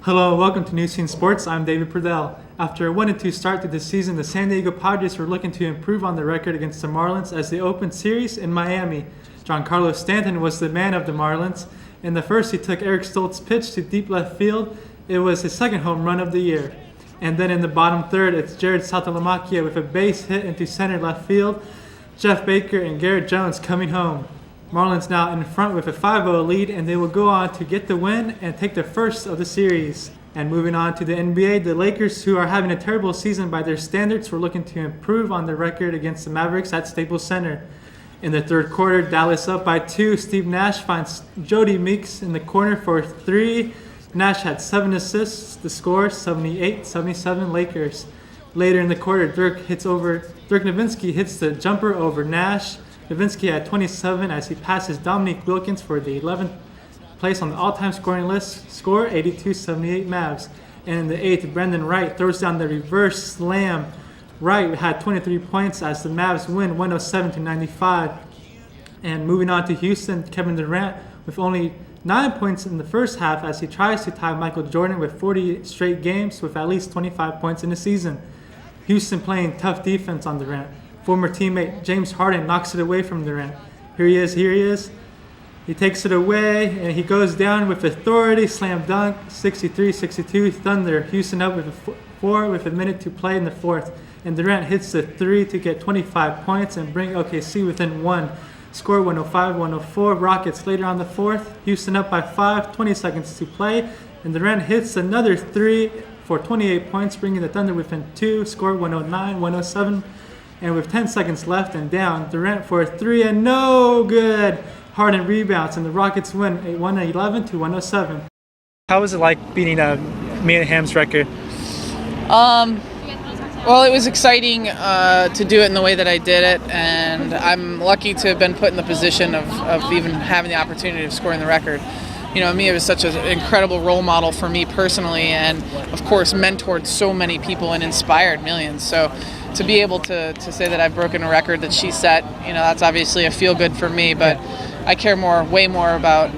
Hello, welcome to New Scene Sports. I'm David Pradel. After a 1-2 start to the season, the San Diego Padres were looking to improve on their record against the Marlins as they opened series in Miami. Giancarlo Stanton was the man of the Marlins. In the first, he took Eric Stoltz's pitch to deep left field. It was his second home run of the year. And then in the bottom third, it's Jared Saltalamacchia with a base hit into center left field. Jeff Baker and Garrett Jones coming home. Marlins now in front with a 5-0 lead, and they will go on to get the win and take the first of the series. And moving on to the NBA, the Lakers, who are having a terrible season by their standards, were looking to improve on their record against the Mavericks at Staples Center. In the third quarter, Dallas up by 2. Steve Nash finds Jody Meeks in the corner for 3. Nash had 7 assists. The score, 78-77 Lakers. Later in the quarter, Dirk Nowitzki hits the jumper over Nash. Nowitzki had 27 as he passes Dominique Wilkins for the 11th place on the all-time scoring list. Score 82-78 Mavs. And in the 8th, Brendan Wright throws down the reverse slam. Wright had 23 points as the Mavs win 107-95. And moving on to Houston, Kevin Durant with only 9 points in the first half as he tries to tie Michael Jordan with 40 straight games with at least 25 points in the season. Houston playing tough defense on Durant. Former teammate James Harden knocks it away from Durant. Here he is. He takes it away, and he goes down with authority. Slam dunk, 63-62 Thunder. Houston up with a 4 with a minute to play in the fourth. And Durant hits the 3 to get 25 points and bring OKC within 1. Score 105-104 Rockets later on the fourth. Houston up by 5, 20 seconds to play. And Durant hits another 3 for 28 points, bringing the Thunder within 2. Score 109-107. And with 10 seconds left and down, Durant for a 3 and no good. Harden rebounds and the Rockets win 111-107. How was it like beating Mia Hamm's record? Well, it was exciting to do it in the way that I did it, and I'm lucky to have been put in the position of even having the opportunity of scoring the record. You know, Mia was such an incredible role model for me personally, and of course mentored so many people and inspired millions. So to be able to say that I've broken a record that she set, you know, that's obviously a feel good for me, but I care way more about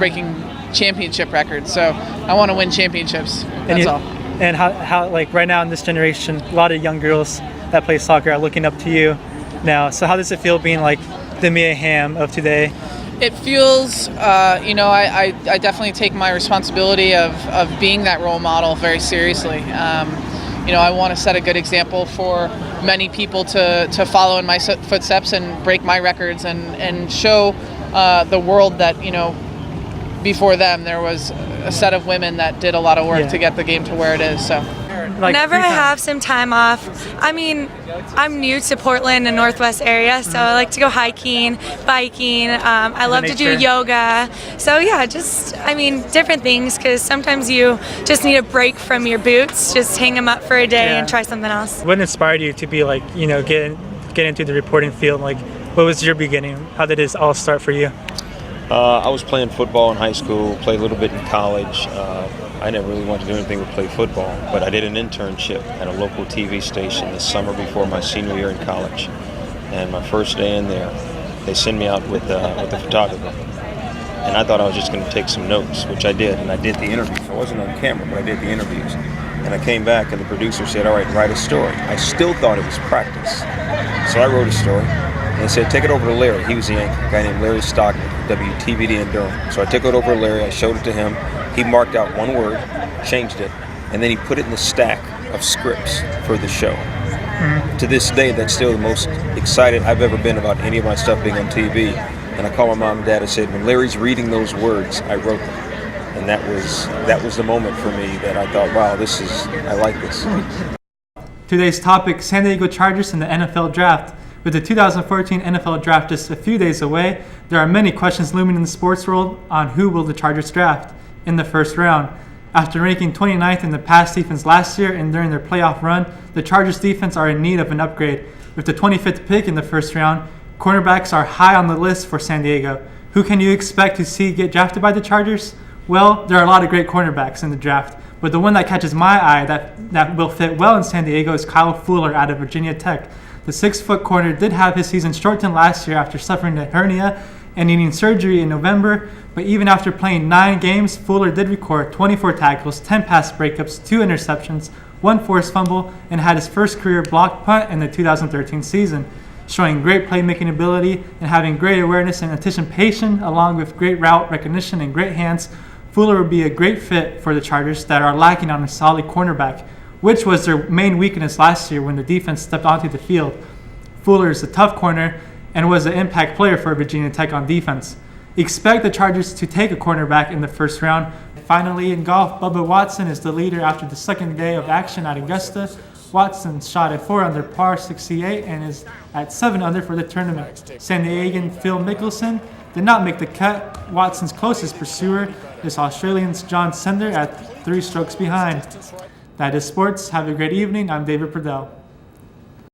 breaking championship records. So I want to win championships. That's all. And how like right now in this generation, a lot of young girls that play soccer are looking up to you now. So how does it feel being like the Mia Hamm of today? It feels, I definitely take my responsibility of being that role model very seriously. I want to set a good example for many people to follow in my footsteps and break my records and show the world that, you know, before them there was a set of women that did a lot of work to get the game to where it is. So whenever I have some time off, I mean, I'm new to Portland and Northwest area, so I like to go hiking, biking. I love to do yoga. So yeah, different things, because sometimes you just need a break from your boots, just hang them up for a day and try something else. What inspired you to be like, you know, get into the reporting field? Like, what was your beginning? How did it all start for you? I was playing football in high school, played a little bit in college. I never really wanted to do anything but play football, but I did an internship at a local TV station the summer before my senior year in college. And my first day in there, they sent me out with a photographer. And I thought I was just going to take some notes, which I did, and I did the interviews. I wasn't on camera, but I did the interviews. And I came back, and the producer said, all right, write a story. I still thought it was practice. So I wrote a story. And they said, take it over to Larry. He was the anchor, a guy named Larry Stockman, WTVD in Durham. So I took it over to Larry. I showed it to him. He marked out one word, changed it, and then he put it in the stack of scripts for the show. Mm-hmm. To this day, that's still the most excited I've ever been about any of my stuff being on TV. And I called my mom and dad and said, when Larry's reading those words, I wrote them. And that was the moment for me that I thought, wow, I like this. Today's topic, San Diego Chargers and the NFL Draft. With the 2014 NFL Draft just a few days away, there are many questions looming in the sports world on who will the Chargers draft in the first round. After ranking 29th in the pass defense last year and during their playoff run, the Chargers defense are in need of an upgrade. With the 25th pick in the first round, cornerbacks are high on the list for San Diego. Who can you expect to see get drafted by the Chargers? Well, there are a lot of great cornerbacks in the draft, but the one that catches my eye that will fit well in San Diego is Kyle Fuller out of Virginia Tech. The 6-foot corner did have his season shortened last year after suffering a hernia and needing surgery in November. But even after playing 9 games, Fuller did record 24 tackles, 10 pass breakups, 2 interceptions, 1 forced fumble, and had his first career blocked punt in the 2013 season. Showing great playmaking ability and having great awareness and anticipation, along with great route recognition and great hands, Fuller would be a great fit for the Chargers that are lacking on a solid cornerback, which was their main weakness last year when the defense stepped onto the field. Fuller is a tough corner and was an impact player for Virginia Tech on defense. Expect the Chargers to take a cornerback in the first round. Finally, in golf, Bubba Watson is the leader after the second day of action at Augusta. Watson shot at 4 under par 68 and is at 7 under for the tournament. San Diegan Phil Mickelson did not make the cut. Watson's closest pursuer is Australian's John Sender at 3 strokes behind. That is sports. Have a great evening. I'm David Pradel.